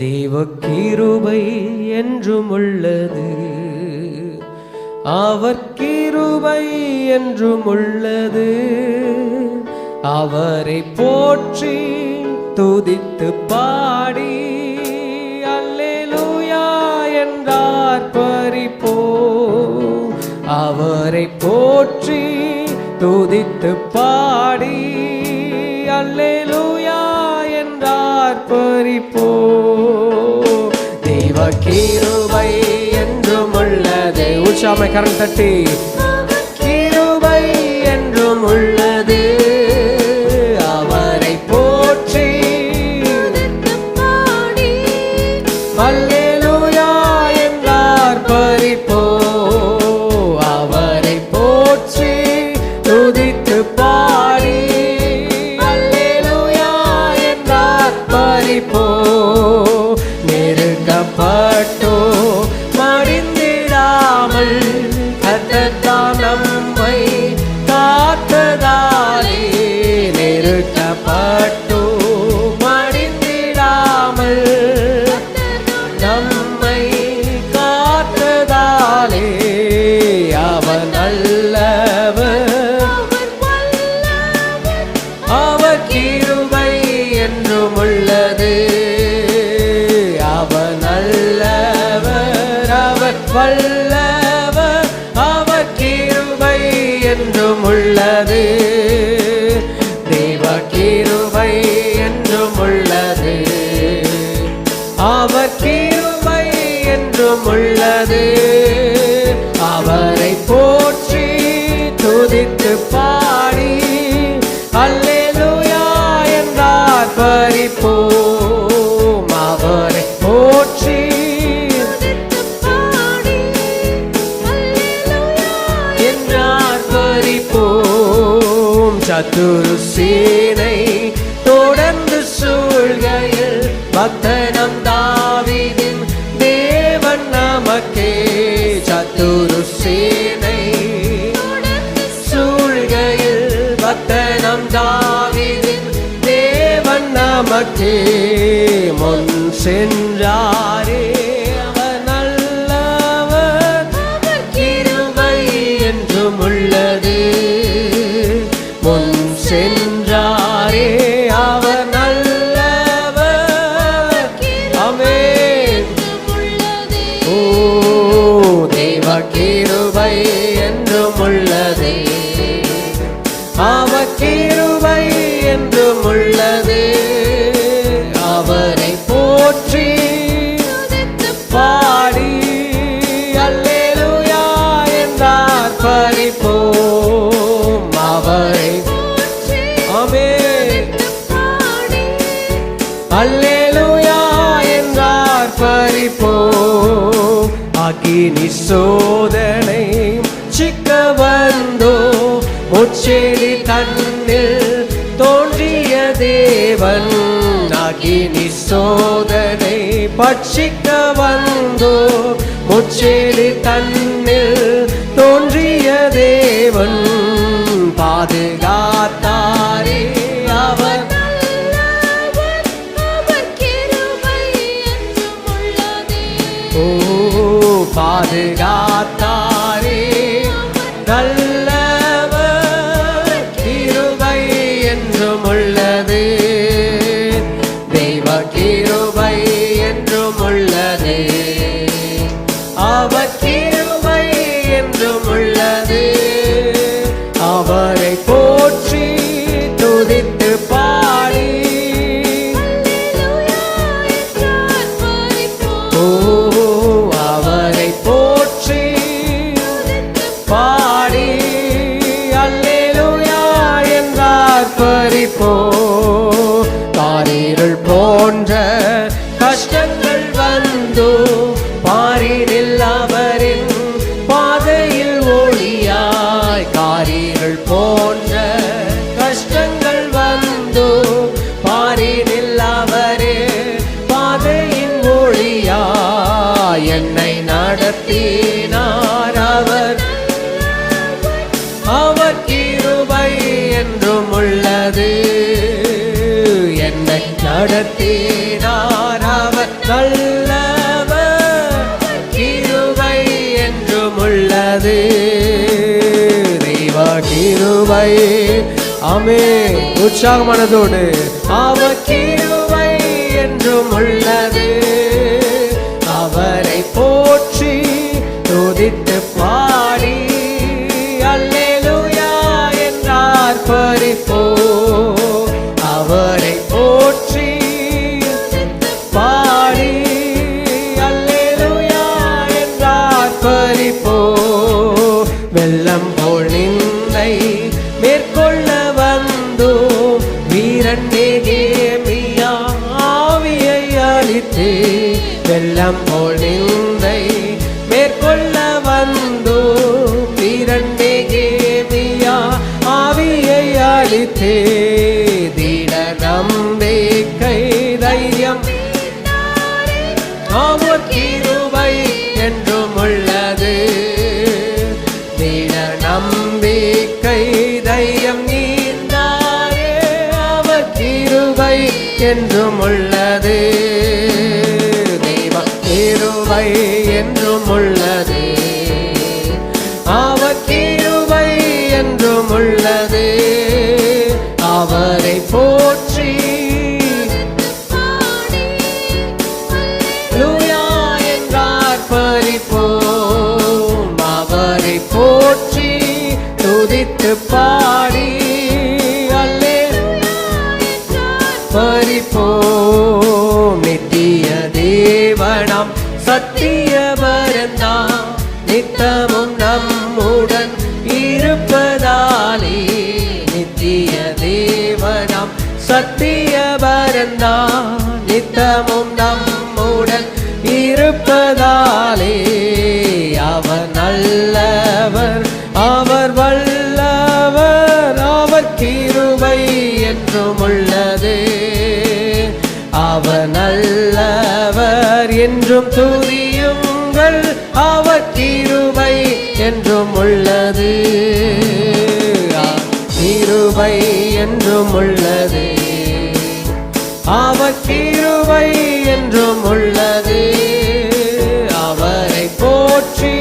தேவ கிருபை என்றும் உள்ளது, அவர் கிருபை என்றும் உள்ளது. அவரை போற்றி துதித்து பாடி அல்லேலூயா என்றார் பரிப்போ. அவரை போற்றி துதித்து பாடி அல்லேலூயா என்றார் பரிப்போ. தேவ கிருபை என்றும் உள்ளது. உற்சாகமாய் கரம் தட்டி கிருபை என்றும் உள்ளது. அவரை போற்றி அல்லேலூயா என்றார் பரிப்போ. அவரை போற்றி துதித்து பாடி அல்லேலூயா என்றார் பரிப்போ. நெருக்கப்பட்டோ மடிந்திடாமல் கர்த்தர் நம்மை காத்ததாலே, நெருக்கப்பட்டோ மடிந்திடாமல் நம்மை காத்ததாலே, அவர் நல்லவர், அவர் கிருபை என்றும் உள்ளது. அவர் நல்லவர், அவர் வல்லவர், அவர் கிருபை என்றும் உள்ளது. தேவ கிருபை என்றும் உள்ளது, அவர் கிருபை என்றும் உள்ளது. அவரை போற்றி துதித்து பாடி அல்லேலூயா என்றார் பரிப்போம். அவரை போற்றி என்றார் பரிப்போம். சத்துரு சேனை தொடர்ந்து சூழ்கையில் பக்தனம் தாவீதின் தேவன் நமக்கே. சத்துரு சேனை சூழ்கையில் பக்தனம் தாவீதின் தேவன் நமக்கே. முன் சென்றாரே அவர் நல்லவர், அவர் கிருபை என்றும் உள்ளது. முன் சென்றாரே அவர் நல்லவர், ஆமென். ஓ தேவ கிருபை என்றும் உள்ளது, அவர் கிருபை என்றும் உள்ளது. அவரை போற்றி பாடி அல்லேலூயா என்றார் பரிப்போம். அவரை ஆமென் அல்லேலூயா என்றார் பரிப்போம். அக்கினி சோதனை சிக்க வந்தோ, முச்செடி தன்னில் தோன்றிய தேவன். அக்கினி சோதனை பட்சிக்க வந்தோ, முச்செடி தன்னில் தோன்றிய தேவன். பாதுகாத்தாரே அவர், ஓ பாதுகாத்தாரே நல்லவர், கிருபை என்றும் உள்ளது. தெய்வ கிருபை என்றும் உள்ளது, அவர் கிருபை என்றும் உள்ளது. அவரை போற்றி துதித்து பாடி ஓ அவரை போற்றி பாடி அல்லேலூயா என்றார் பரிப்போ. காரிருள் போன்ற கஷ்டங்கள் வந்தோ, பாரினில் அவரின் பாதையில் ஒளியாய். காரிருள் போன்ற கஷ்டங்கள் வந்தோ, பாரினில் அவரே பாதையின் ஒளியாய். என்னை நடத்தினார் அவர், அவர் கிருபை என்றும் உள்ளது. என்னை நடத்தினார் நல்லவர், கிருபை என்றும் உள்ளது. தெய்வ கிருபை. ஆமென். உற்சாகமானதோடு அவர் கிருபை என்றும் உள்ளது. அவரை போற்றி துதித்து பாடி அல்லேலூயா என்றார் பரிப்போ. அவரை போற்றி பாடி அல்லேலூயா என்றார் பரிப்போ. வெள்ளம் போல் நிந்தை மேற்கொள்ள வந்தோ வீரன் நெகேமியா ஆவியை அளித்து. வெள்ளம் போல் நிந்தை மேற்கொள்ள வந்தோ வீரன் நெகேமியா ஆவியை அளித்து. திட நம்பிக்கை தைரியம் அவர் கிருபை என்றும் உள்ளது. திட நம்பிக்கை தைரியம் நீந்தாரே அவர் கிருபை என்றும் உள்ளது. தெய்வ கிருபை என்றும் உள்ளது. அவர் கிருபை என்றும் உள்ளது. அவரை போற்றி லூயா என்றார் பரிப்போம். அவரை போற்றி துதித்து பாடி அல்லே பரிப்போம். நித்திய தேவனாம் சத்தியவரந்தாம் நித்தமும் நம்முடன் இருப்பதாலே. நித்திய தேவனாம் சத்தியவரந்தாம் நித்தமும் நம்முடன் இருப்பதாலே. அவர் நல்லவர், அவர் வல்லவர், அவர் கிருபை என்றும் உள்ளது. அவர் நல்லவர் என்றும் துதியுங்கள், அவர் கிருபை என்றும் உள்ளது. கிருபை என்றும் உள்ளது. அவர் கிருபை என்றும் உள்ளது. அவரை போற்றி